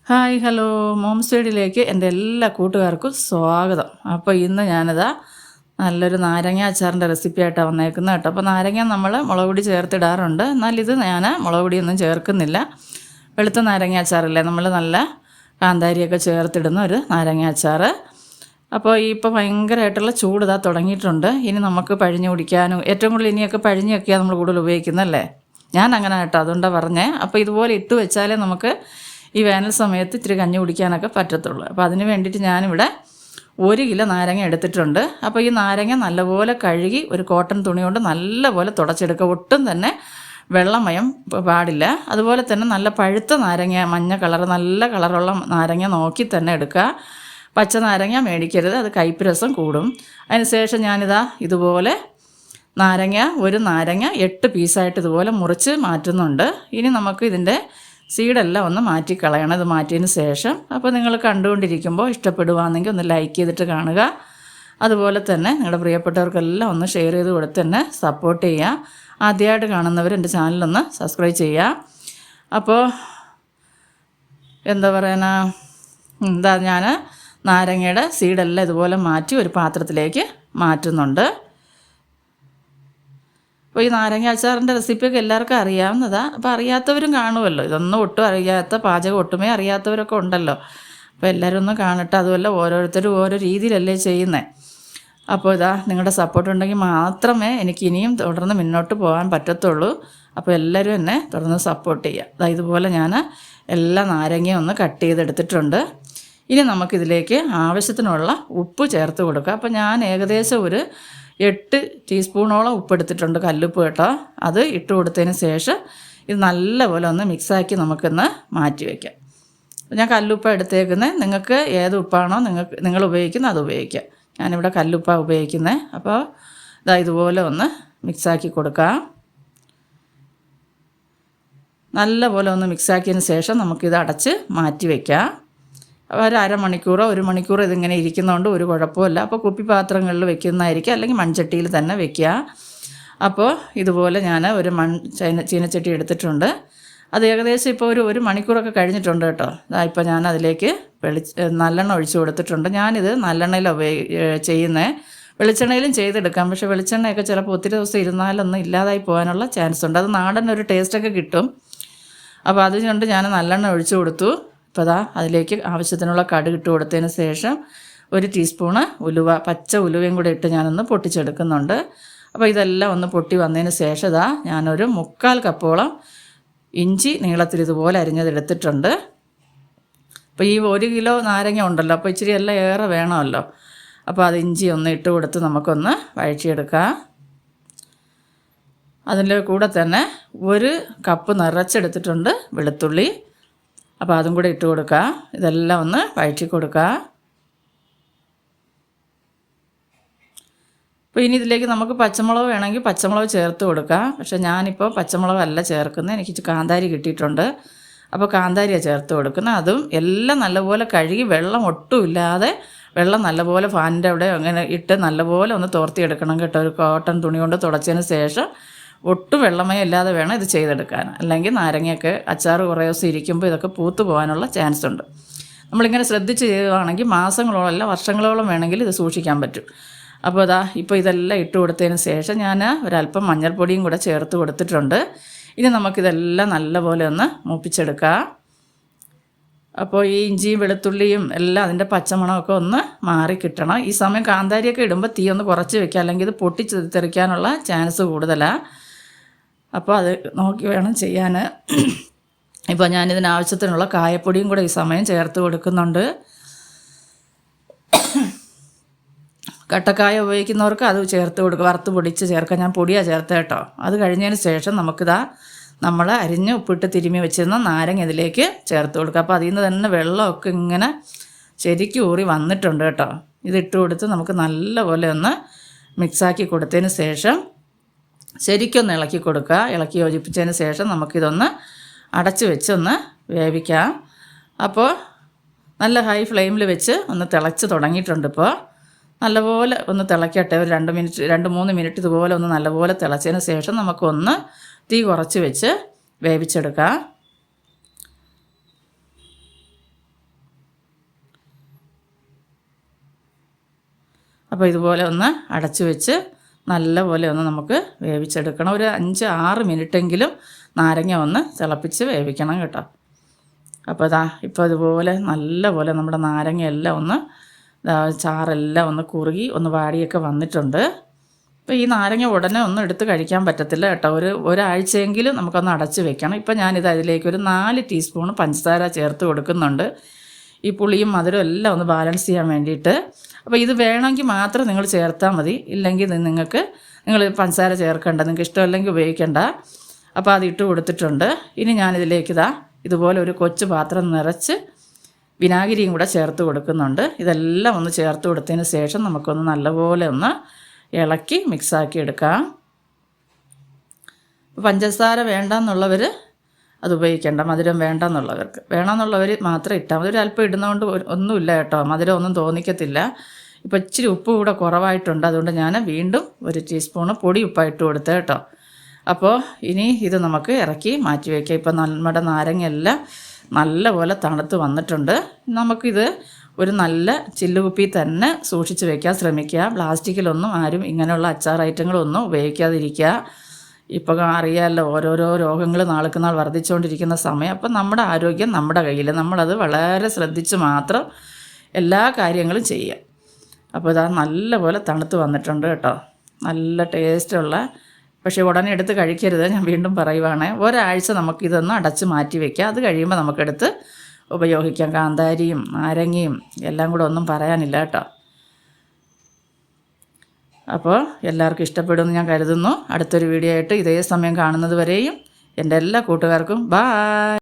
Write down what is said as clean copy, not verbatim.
Hi hello moms വീഡിയോയിലേക്ക് എൻ്റെ എല്ലാ കൂട്ടുകാർക്കും സ്വാഗതം. അപ്പോൾ ഇന്ന് ഞാനിതാ നല്ലൊരു നാരങ്ങ അച്ചാറിൻ്റെ റെസിപ്പി ആയിട്ടാണ് വന്നേക്കുന്നത് കേട്ടോ. അപ്പോൾ നാരങ്ങ നമ്മൾ മുളക് പൊടി ചേർത്തിടാറുണ്ട്, എന്നാൽ ഇത് ഞാൻ മുളക് പൊടിയൊന്നും ചേർക്കുന്നില്ല. വെളുത്ത നാരങ്ങ അച്ചാറില്ലേ, നമ്മൾ നല്ല കാന്താരിയൊക്കെ ചേർത്തിടുന്ന ഒരു നാരങ്ങ അച്ചാർ. അപ്പോൾ ഇപ്പോൾ ഭയങ്കരമായിട്ടുള്ള ചൂട് ഇതാ തുടങ്ങിയിട്ടുണ്ട്. ഇനി നമുക്ക് പഴിഞ്ഞ് കുടിക്കാനും ഏറ്റവും കൂടുതൽ ഇനിയൊക്കെ പഴിഞ്ഞൊക്കെയാണ് നമ്മൾ കൂടുതൽ ഉപയോഗിക്കുന്നതല്ലേ. ഞാൻ അങ്ങനെ കേട്ടോ, അതുകൊണ്ടാണ് പറഞ്ഞേ. അപ്പോൾ ഇതുപോലെ ഇട്ട് വെച്ചാലേ നമുക്ക് ഈ വേനൽ സമയത്ത് ഇത്തിരി കഞ്ഞി കുടിക്കാനൊക്കെ പറ്റത്തുള്ളൂ. അപ്പോൾ അതിന് വേണ്ടിയിട്ട് ഞാനിവിടെ 1 കിലോ നാരങ്ങ എടുത്തിട്ടുണ്ട്. അപ്പോൾ ഈ നാരങ്ങ നല്ലപോലെ കഴുകി ഒരു കോട്ടൺ തുണി കൊണ്ട് നല്ലപോലെ തുടച്ചെടുക്കുക. ഒട്ടും തന്നെ വെള്ളമയം പാടില്ല. അതുപോലെ തന്നെ നല്ല പഴുത്ത നാരങ്ങ, മഞ്ഞ കളർ, നല്ല കളറുള്ള നാരങ്ങ നോക്കി തന്നെ എടുക്കുക. പച്ച നാരങ്ങ മേടിക്കരുത്, അത് കയ്പ്പ് രസം കൂടും. അതിനുശേഷം ഞാനിതാ ഇതുപോലെ ഒരു നാരങ്ങ 8 പീസായിട്ട് ഇതുപോലെ മുറിച്ച് മാറ്റുന്നുണ്ട്. ഇനി നമുക്ക് ഇതിൻ്റെ സീഡെല്ലാം ഒന്ന് മാറ്റിക്കളയണം. ഇത് മാറ്റിയതിന് ശേഷം അപ്പോൾ നിങ്ങൾ കണ്ടുകൊണ്ടിരിക്കുമ്പോൾ ഇഷ്ടപ്പെടുവാണെങ്കിൽ ഒന്ന് ലൈക്ക് ചെയ്തിട്ട് കാണുക. അതുപോലെ തന്നെ നിങ്ങളുടെ പ്രിയപ്പെട്ടവർക്കെല്ലാം ഒന്ന് ഷെയർ ചെയ്ത് കൊടുത്ത് തന്നെ സപ്പോർട്ട് ചെയ്യുക. ആദ്യമായിട്ട് കാണുന്നവർ എൻ്റെ ചാനലൊന്ന് സബ്സ്ക്രൈബ് ചെയ്യുക. അപ്പോൾ എന്താ പറയുക, ഞാൻ നാരങ്ങയുടെ സീഡെല്ലാം ഇതുപോലെ മാറ്റി ഒരു പാത്രത്തിലേക്ക് മാറ്റുന്നുണ്ട്. അപ്പോൾ ഈ നാരങ്ങ അച്ചാറിൻ്റെ റെസിപ്പിയൊക്കെ എല്ലാവർക്കും അറിയാവുന്നതാണ്. അപ്പോൾ അറിയാത്തവരും കാണുമല്ലോ, ഇതൊന്നും ഒട്ടും അറിയാത്ത, പാചകം ഒട്ടുമേ അറിയാത്തവരൊക്കെ ഉണ്ടല്ലോ. അപ്പോൾ എല്ലാവരും ഒന്ന് കാണട്ടെ. അതുമല്ല, ഓരോരുത്തരും ഓരോ രീതിയിലല്ലേ ചെയ്യുന്നത്. അപ്പോൾ നിങ്ങളുടെ സപ്പോർട്ട് ഉണ്ടെങ്കിൽ മാത്രമേ എനിക്ക് ഇനിയും തുടർന്ന് മുന്നോട്ട് പോകാൻ പറ്റത്തുള്ളൂ. അപ്പോൾ എല്ലാവരും എന്നെ തുടർന്ന് സപ്പോർട്ട് ചെയ്യുക. ഇതുപോലെ ഞാൻ എല്ലാ നാരങ്ങയും ഒന്ന് കട്ട് ചെയ്തെടുത്തിട്ടുണ്ട്. ഇനി നമുക്കിതിലേക്ക് ആവശ്യത്തിനുള്ള ഉപ്പ് ചേർത്ത് കൊടുക്കുക. അപ്പോൾ ഞാൻ ഏകദേശം ഒരു 8 ടീസ്പൂണോളം ഉപ്പെടുത്തിട്ടുണ്ട്, കല്ലുപ്പ് കേട്ടോ. അത് ഇട്ട് കൊടുത്തതിന് ശേഷം ഇത് നല്ലപോലെ ഒന്ന് മിക്സാക്കി നമുക്കൊന്ന് മാറ്റി വയ്ക്കാം. ഞാൻ കല്ലുപ്പാണ് എടുത്തേക്കുന്നത്. നിങ്ങൾക്ക് ഏത് ഉപ്പാണോ നിങ്ങൾ ഉപയോഗിക്കുന്നത് അത് ഉപയോഗിക്കാം. ഞാനിവിടെ കല്ലുപ്പാണ് ഉപയോഗിക്കുന്നത്. അപ്പോൾ ഇതുപോലെ ഒന്ന് മിക്സാക്കി കൊടുക്കാം. നല്ലപോലെ ഒന്ന് മിക്സാക്കിയതിന് ശേഷം നമുക്കിത് അടച്ച് മാറ്റി വയ്ക്കാം. ഒരു അരമണിക്കൂറോ 1 മണിക്കൂറോ ഇതിങ്ങനെ ഇരിക്കുന്നതുകൊണ്ട് ഒരു കുഴപ്പമില്ല. അപ്പോൾ കുപ്പിപ്പാത്രങ്ങളിൽ വെക്കുന്നതായിരിക്കും, അല്ലെങ്കിൽ മൺചട്ടിയിൽ തന്നെ വെക്കുക. അപ്പോൾ ഇതുപോലെ ഞാൻ ഒരു ചീനച്ചട്ടി എടുത്തിട്ടുണ്ട്. അത് ഏകദേശം ഇപ്പോൾ ഒരു മണിക്കൂറൊക്കെ കഴിഞ്ഞിട്ടുണ്ട് കേട്ടോ. ഇപ്പോൾ ഞാൻ അതിലേക്ക് നല്ലെണ്ണ ഒഴിച്ച് കൊടുത്തിട്ടുണ്ട്. ഞാനിത് നല്ലെണ്ണയിലാണ് ചെയ്യുന്നത്. വെളിച്ചെണ്ണയിലും ചെയ്തെടുക്കാം, പക്ഷേ വെളിച്ചെണ്ണയൊക്കെ ചിലപ്പോൾ ഒത്തിരി ദിവസം ഇരുന്നാലൊന്നും ഇല്ലാതായി പോകാനുള്ള ചാൻസ് ഉണ്ട്. അത് നാടൻ ഒരു ടേസ്റ്റൊക്കെ കിട്ടും. അപ്പോൾ അതുകൊണ്ട് ഞാൻ നല്ലെണ്ണ ഒഴിച്ച് കൊടുത്തു. ഇപ്പോൾ അതിലേക്ക് ആവശ്യത്തിനുള്ള കടുക് ഇട്ട് കൊടുത്തതിന് ശേഷം 1 ടീസ്പൂണ് ഉലുവ, പച്ച ഉലുവയും കൂടെ ഇട്ട് ഞാനൊന്ന് പൊട്ടിച്ചെടുക്കുന്നുണ്ട്. അപ്പോൾ ഇതെല്ലാം ഒന്ന് പൊട്ടി വന്നതിന് ശേഷം ഞാനൊരു 3/4 കപ്പോളം ഇഞ്ചി നീളത്തിൽ ഇതുപോലെ അരിഞ്ഞതെടുത്തിട്ടുണ്ട്. അപ്പോൾ ഈ 1 കിലോ നാരങ്ങ ഉണ്ടല്ലോ, അപ്പോൾ ഇച്ചിരി എല്ലാം ഏറെ വേണമല്ലോ. അപ്പോൾ അത് ഇഞ്ചി ഒന്ന് ഇട്ട് കൊടുത്ത് നമുക്കൊന്ന് വഴറ്റിയെടുക്കാം. അതിൻ്റെ കൂടെ തന്നെ 1 കപ്പ് നിറച്ചെടുത്തിട്ടുണ്ട് വെളുത്തുള്ളി. അപ്പോൾ അതും കൂടെ ഇട്ട് കൊടുക്കുക. ഇതെല്ലാം ഒന്ന് വഴറ്റി കൊടുക്കുക. അപ്പോൾ ഇനി ഇതിലേക്ക് നമുക്ക് പച്ചമുളക് വേണമെങ്കിൽ പച്ചമുളക് ചേർത്ത് കൊടുക്കുക. പക്ഷേ ഞാനിപ്പോൾ പച്ചമുളകല്ല ചേർക്കുന്നത്, എനിക്ക് കാന്താരി കിട്ടിയിട്ടുണ്ട്. അപ്പോൾ കാന്താരിയാണ് ചേർത്ത് കൊടുക്കുന്നത്. അതും എല്ലാം നല്ലപോലെ കഴുകി വെള്ളം ഒട്ടും ഇല്ലാതെ വെള്ളം നല്ലപോലെ ഫാനിൻ്റെ അവിടെ അങ്ങനെ ഇട്ട് നല്ലപോലെ ഒന്ന് തോർത്തിയെടുക്കണം കേട്ടോ. ഒരു കോട്ടൺ തുണി കൊണ്ട് തുടച്ചതിന് ശേഷം ഒട്ടും വെള്ളമയം ഇല്ലാതെ വേണം ഇത് ചെയ്തെടുക്കാൻ. അല്ലെങ്കിൽ നാരങ്ങയൊക്കെ അച്ചാർ കുറേ ദിവസം ഇരിക്കുമ്പോൾ ഇതൊക്കെ പൂത്തു പോകാനുള്ള ചാൻസ് ഉണ്ട്. നമ്മളിങ്ങനെ ശ്രദ്ധിച്ച് ചെയ്യുകയാണെങ്കിൽ മാസങ്ങളോളം അല്ല വർഷങ്ങളോളം വേണമെങ്കിൽ ഇത് സൂക്ഷിക്കാൻ പറ്റും. അപ്പോൾ ഇപ്പോൾ ഇതെല്ലാം ഇട്ട് കൊടുത്തതിന് ശേഷം ഞാൻ ഒരല്പം മഞ്ഞൾപ്പൊടിയും കൂടെ ചേർത്ത് കൊടുത്തിട്ടുണ്ട്. ഇനി നമുക്കിതെല്ലാം നല്ലപോലെ ഒന്ന് മൂപ്പിച്ചെടുക്കാം. അപ്പോൾ ഈ ഇഞ്ചിയും വെളുത്തുള്ളിയും എല്ലാം അതിൻ്റെ പച്ചമണമൊക്കെ ഒന്ന് മാറി കിട്ടണം. ഈ സമയം കാന്താരിയൊക്കെ ഇടുമ്പോൾ തീ ഒന്ന് കുറച്ച് വെക്കുക, അല്ലെങ്കിൽ ഇത് പൊട്ടിച്ചെറിക്കാനുള്ള ചാൻസ് കൂടുതലാണ്. അപ്പോൾ അത് നോക്കി വേണം ചെയ്യാൻ. ഇപ്പോൾ ഞാനിതിനാവശ്യത്തിനുള്ള കായപ്പൊടിയും കൂടെ ഈ സമയം ചേർത്ത് കൊടുക്കുന്നുണ്ട്. കട്ടക്കായ ഉപയോഗിക്കുന്നവർക്ക് അത് ചേർത്ത് കൊടുക്കുക, വറുത്ത് പൊടിച്ച് ചേർക്കാം. ഞാൻ പൊടിയാണ് ചേർത്ത് കേട്ടോ. അത് കഴിഞ്ഞതിന് ശേഷം നമ്മൾ അരിഞ്ഞ് ഉപ്പിട്ട് തിരുമ്മി വെച്ചിരുന്ന നാരങ്ങ ഇതിലേക്ക് ചേർത്ത് കൊടുക്കുക. അപ്പോൾ അതിൽ നിന്ന് തന്നെ വെള്ളമൊക്കെ ഇങ്ങനെ ശരിക്കും ഊറി വന്നിട്ടുണ്ട് കേട്ടോ. ഇതിട്ട് കൊടുത്ത് നമുക്ക് നല്ലപോലെ ഒന്ന് മിക്സാക്കി കൊടുത്തതിന് ശേഷം ശരിക്കൊന്ന് ഇളക്കി കൊടുക്കുക. ഇളക്കി യോജിപ്പിച്ചതിന് ശേഷം നമുക്കിതൊന്ന് അടച്ച് വെച്ച് ഒന്ന് വേവിക്കാം. അപ്പോൾ നല്ല ഹൈ ഫ്ലെയിമിൽ വെച്ച് ഒന്ന് തിളച്ച് തുടങ്ങിയിട്ടുണ്ട്. ഇപ്പോൾ നല്ലപോലെ ഒന്ന് തിളക്കട്ടെ. ഒരു 2-3 മിനിറ്റ് ഇതുപോലെ ഒന്ന് നല്ലപോലെ തിളച്ചതിന് ശേഷം നമുക്കൊന്ന് തീ കുറച്ച് വെച്ച് വേവിച്ചെടുക്കാം. അപ്പോൾ ഇതുപോലെ ഒന്ന് അടച്ചു വെച്ച് നല്ലപോലെ ഒന്ന് നമുക്ക് വേവിച്ചെടുക്കണം. ഒരു 5-6 മിനിറ്റെങ്കിലും നാരങ്ങ ഒന്ന് തിളപ്പിച്ച് വേവിക്കണം കേട്ടോ. അപ്പോൾ ഇപ്പോൾ ഇതുപോലെ നല്ലപോലെ നമ്മുടെ നാരങ്ങയെല്ലാം ഒന്ന് ചാറെല്ലാം ഒന്ന് കുറുകി ഒന്ന് വാടിയൊക്കെ വന്നിട്ടുണ്ട്. അപ്പോൾ ഈ നാരങ്ങ ഉടനെ ഒന്നും എടുത്ത് കഴിക്കാൻ പറ്റത്തില്ല കേട്ടോ. ഒരാഴ്ചയെങ്കിലും നമുക്കൊന്ന് അടച്ച് വെക്കണം. ഇപ്പോൾ ഞാനിത് അതിലേക്ക് ഒരു 4 ടീസ്പൂൺ പഞ്ചസാര ചേർത്ത് കൊടുക്കുന്നുണ്ട്. ഈ പുളിയും മധുരവും എല്ലാം ഒന്ന് ബാലൻസ് ചെയ്യാൻ വേണ്ടിയിട്ട്. അപ്പോൾ ഇത് വേണമെങ്കിൽ മാത്രം നിങ്ങൾ ചേർത്താൽ മതി, ഇല്ലെങ്കിൽ നിങ്ങൾ പഞ്ചസാര ചേർക്കേണ്ട, നിങ്ങൾക്ക് ഇഷ്ടമല്ലെങ്കിൽ ഉപയോഗിക്കേണ്ട. അപ്പോൾ അത് ഇട്ട് കൊടുത്തിട്ടുണ്ട്. ഇനി ഞാനിതിലേക്ക് ഇതുപോലെ ഒരു കൊച്ചു പാത്രം നിറച്ച് വിനാഗിരിയും കൂടെ ചേർത്ത് കൊടുക്കുന്നുണ്ട്. ഇതെല്ലാം ഒന്ന് ചേർത്ത് കൊടുത്തതിന് ശേഷം നമുക്കൊന്ന് നല്ലപോലെ ഒന്ന് ഇളക്കി മിക്സാക്കി എടുക്കാം. പഞ്ചസാര വേണ്ടെന്നുള്ളവർ അത് ഉപയോഗിക്കേണ്ട, മധുരം വേണമെന്നുള്ളവർ മാത്രം ഇട്ടാൽ മതി. ഒരല്പം ഇടുന്നതുകൊണ്ട് ഒന്നുമില്ല കേട്ടോ, മധുരം ഒന്നും തോന്നിക്കത്തില്ല. ഇപ്പോൾ ഇച്ചിരി ഉപ്പ് കൂടെ കുറവായിട്ടുണ്ട്, അതുകൊണ്ട് ഞാൻ വീണ്ടും 1 ടീസ്പൂണ് പൊടി ഉപ്പായിട്ട് കൊടുത്തത് കേട്ടോ. അപ്പോൾ ഇനി ഇത് നമുക്ക് ഇറക്കി മാറ്റി വയ്ക്കാം. ഇപ്പോൾ നമ്മുടെ നാരങ്ങയെല്ലാം നല്ലപോലെ തണുത്ത് വന്നിട്ടുണ്ട്. നമുക്കിത് ഒരു നല്ല ചില്ലുകുപ്പി തന്നെ സൂക്ഷിച്ച് വയ്ക്കാൻ ശ്രമിക്കുക. പ്ലാസ്റ്റിക്കിലൊന്നും ആരും ഇങ്ങനെയുള്ള അച്ചാർ ഐറ്റങ്ങളൊന്നും ഉപയോഗിക്കാതിരിക്കുക. ഇപ്പോൾ അറിയാമല്ലോ, ഓരോരോ രോഗങ്ങൾ നാൾക്ക് നാൾ വർദ്ധിച്ചുകൊണ്ടിരിക്കുന്ന സമയം. അപ്പം നമ്മുടെ ആരോഗ്യം നമ്മുടെ കയ്യിൽ, നമ്മളത് വളരെ ശ്രദ്ധിച്ച് മാത്രം എല്ലാ കാര്യങ്ങളും ചെയ്യുക. അപ്പോൾ നല്ലപോലെ തണുത്ത് വന്നിട്ടുണ്ട് കേട്ടോ. നല്ല ടേസ്റ്റുള്ള, പക്ഷേ ഉടനെ എടുത്ത് കഴിക്കരുത്, ഞാൻ വീണ്ടും പറയുവാണ്. ഒരാഴ്ച നമുക്കിതൊന്ന് അടച്ച് മാറ്റി വയ്ക്കാം. അത് കഴിയുമ്പോൾ നമുക്കെടുത്ത് ഉപയോഗിക്കാം. കാന്താരിയും നാരങ്ങയും എല്ലാം കൂടെ ഒന്നും പറയാനില്ല കേട്ടോ. അപ്പോൾ എല്ലാവർക്കും ഇഷ്ടപ്പെടുമെന്ന് ഞാൻ കരുതുന്നു. അടുത്തൊരു വീഡിയോ ആയിട്ട് ഇതേ സമയം കാണുന്നത് വരെയും എൻ്റെ എല്ലാ കൂട്ടുകാർക്കും ബായ്.